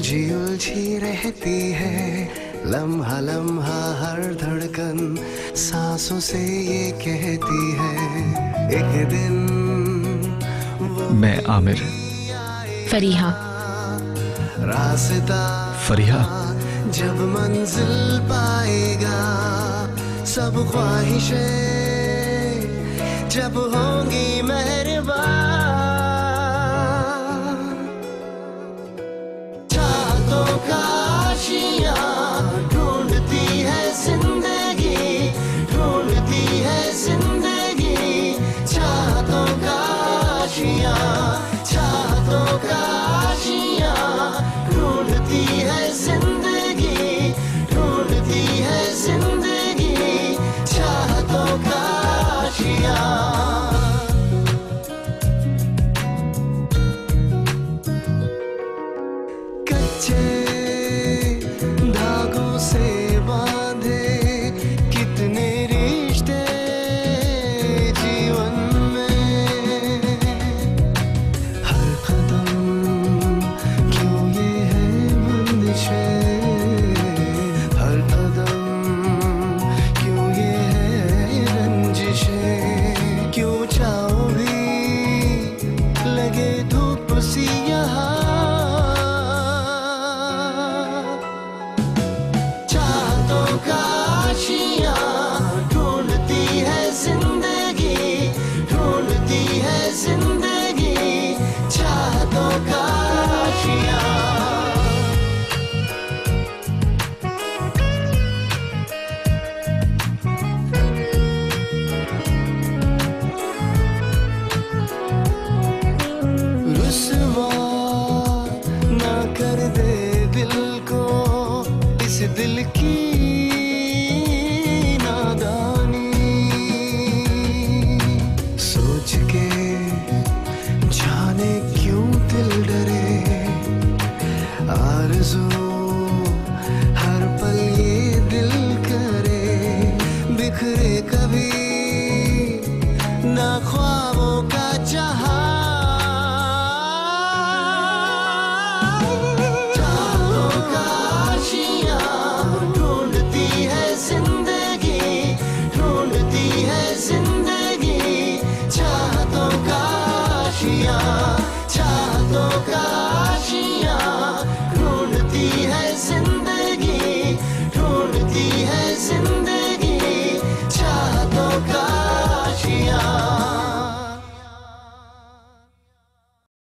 उलझी उलझी रहती है लम्हा लम्हा हर धड़कन सांसों से ये कहती है एक दिन मैं आमिर। फरीहा। रास्ता फरीहा। जब मंजिल पाएगा सब ख्वाहिशें जब होंगी मेहरबान चाहतों का आशियाँ ढूंढती है जिंदगी चाहतों का आशियाँ ढूंढती है जिंदगी चाहतों का आशियाँ कच्चे धागों से बांधे कितने रिश्ते जीवन में हर कदम क्यों ये है बंदिशें हर कदम क्यों ये है रंजिशें क्यों चाहो भी लगे धूप सी यहाँ ढूंढती है जिंदगी चाहतों का आशियाँ रुसवा ना कर दे दिल को इस दिल की सोच के जाने क्यों दिल डरे आरज़ू